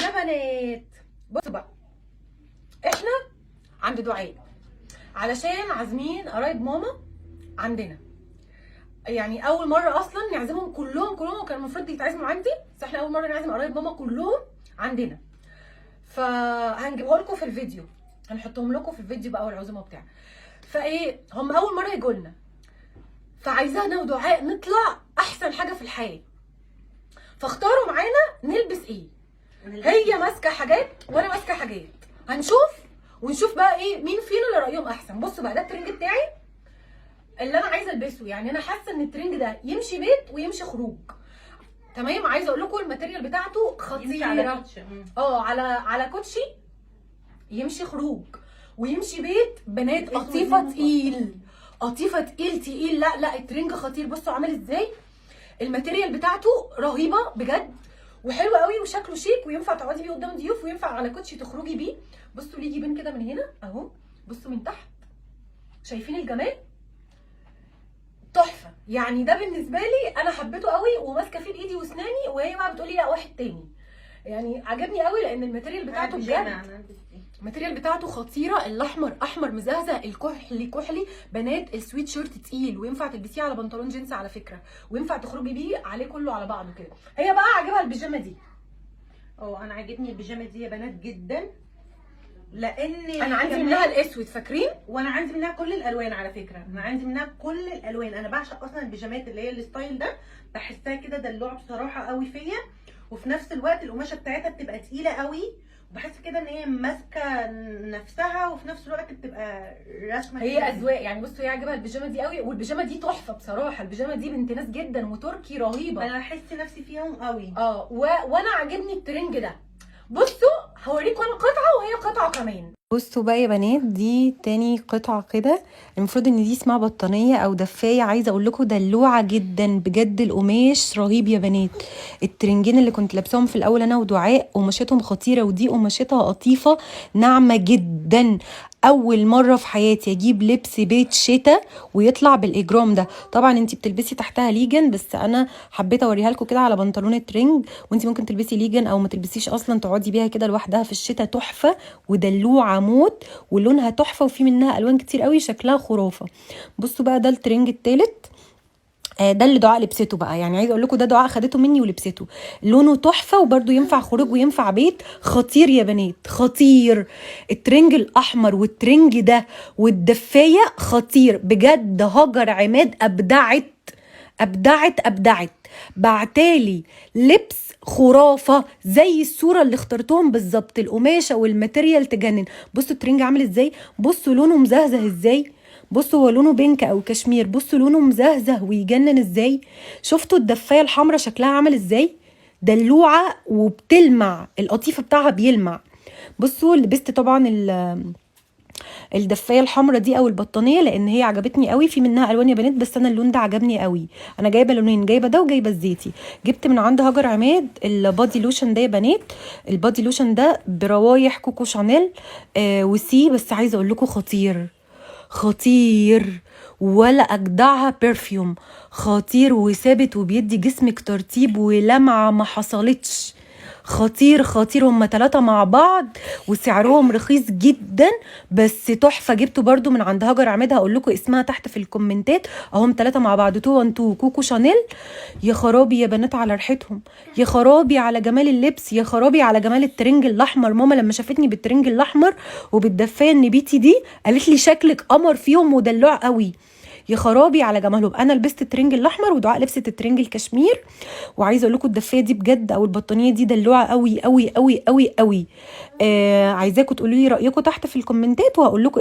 يا بنات بصوا بقى، احنا عند دعاء علشان عازمين قرايب ماما عندنا. يعني اول مره اصلا نعزمهم كلهم وكان المفروض يتعزموا عندي، بس احنا اول مره نعزم قرايب ماما كلهم عندنا. فهنجيبه لكم في الفيديو، هنحطهم لكم في الفيديو بقى والعزومه بتاع. فايه، هم اول مره يجوا لنا، فعايزاه انا ودعاء نطلع احسن حاجه في الحياه. فاختاروا معانا نلبس ايه. هي ماسكه حاجات وانا ماسكه حاجات، ونشوف بقى ايه مين فينا اللي رايهم احسن. بصوا بقى، ده الترنج بتاعي اللي انا عايزه البسه. يعني انا حاسه ان الترنج ده يمشي بيت ويمشي خروج. تمام. عايزه اقول لكم الماتيريال بتاعته خطيره. على كوتشي، يمشي خروج ويمشي بيت. بنات قطيفه تقيل، قطيفه تقيل. لا الترنج خطير. بصوا عامل ازاي، الماتيريال بتاعته رهيبه بجد وحلو قوي وشكله شيك، وينفع تقعدي بيه قدام ضيوف، وينفع على كوتشي تخرجي بيه. بصوا ليه جيبين كده من هنا اهو، بصوا من تحت، شايفين الجمال؟ تحفه. يعني ده بالنسبه لي انا حبيته قوي، وماسكه فيه بايدي واسناني، وهي بقى بتقولي لا واحد تاني. يعني عجبني قوي لان الماتيريال بتاعته بجد، الماتيريال بتاعته خطيره. الاحمر احمر مزهزه، الكحلي كحلي. بنات السويت شيرت تقيل، وينفع تلبسيه على بنطلون جينز على فكره، وينفع تخرجي بيه عليه كله على بعضه كده. هي بقى عاجبها البيجامه دي. انا عاجبني البيجامه دي يا بنات جدا، لان انا عندي منها الاسود، فاكرين؟ وانا عندي منها كل الالوان على فكره. انا عندي منها كل الالوان. انا بعشق اصلا البيجامات اللي هي الستايل ده، بحسها كده دلوعه بصراحه قوي فيا، وفي نفس الوقت القماشه بتاعتها بتبقى تقيله قوي، وبحس كده ان هي ماسكه نفسها، وفي نفس الوقت بتبقى رسمه. هي اذواق. يعني بصوا، هي عاجبها البيجامه دي قوي، والبيجامه دي تحفه بصراحه. البيجامه دي بنت ناس جدا وتركي رهيبه. انا بحس نفسي فيهم قوي. وانا عاجبني الترنج ده. بصوا هوريكم انا قطعه وهي قطعه كمان. بصوا بقى يا بنات، دي تاني قطعه كده. المفروض ان دي اسمها بطانيه او دفايه. عايزه اقول لكم دلوعه جدا بجد، القماش رهيب يا بنات. الترنجين اللي كنت لابساهم في الاول انا ودعاء قماشتهم خطيره، ودي قماشتها قطيفه ناعمه جدا. اول مره في حياتي اجيب لبس بيت شتاء ويطلع بالاجرام ده. طبعا انت بتلبسي تحتها ليجن، بس انا حبيت اوريها لكم كده على بنطلون الترنج. وانت ممكن تلبسي ليجن او ما تلبسيش اصلا، تقعدي بيها كده لوحدها في الشتاء. تحفه ودلوعه موت، ولونها تحفه، وفي منها الوان كتير قوي شكلها خرافه. بصوا بقى، ده الترنج التالت. ده اللي دعاء لبسته بقى. يعني عايزه اقول لكم ده دعاء خدته مني ولبسته. لونه تحفه، وبرده ينفع خروج وينفع بيت. خطير يا بنات، خطير. الترنج الاحمر والترنج ده والدفايه خطير بجد. هاجر عماد ابدعت بعتالي لبس خرافه زي الصوره اللي اخترتهم بالظبط. القماشه والماتيريال تجنن. بصوا الترنج عامل ازاي، بصوا لونه مزهزه ازاي، بصوا هو لونه بينك او كشمير، بصوا لونه مزهزه ويجنن ازاي. شفتوا الدفايه الحمراء شكلها عامل ازاي، دلوعه وبتلمع، القطيفه بتاعها بيلمع. بصوا لبست طبعا الدفايه الحمراء دي او البطانيه، لان هي عجبتني قوي. في منها الوان يا بنات، بس انا اللون ده عجبني قوي. انا جايبه لونين، جايبه ده وجايبه الزيتي. جبت من عند هاجر عماد البادي لوشن ده يا بنات. البادي لوشن ده بروايح كوكو شانيل وسي. بس عايزه اقول لكم خطير ولا اجدعها برفيوم. خطير وثابت وبيدي جسمك ترطيب ولمعه ما حصلتش. خطير. هما 3 مع بعض، وسعرهم رخيص جدا بس تحفه. جبته برده من عند هاجر عماد، هقول لكم اسمها تحت في الكومنتات. اهم 3 مع بعض، 212 كوكو شانيل. يا خرابي يا بنات على ريحتهم، يا خرابي على جمال اللبس، يا خرابي على جمال الترنج الاحمر. ماما لما شافتني بالترنج الاحمر وبالدفايه النبيتي دي قالت لي شكلك قمر فيهم ودلوع قوي. يا خرابي على جمالهم. انا لبست الترنج الاحمر ودعاء لبست الترنج الكشمير. وعايزه اقول لكم الدفايه دي بجد او البطانيه دي دلوعه قوي. عايزاكم تقولوا لي رايكم تحت في الكومنتات، وهقول لكم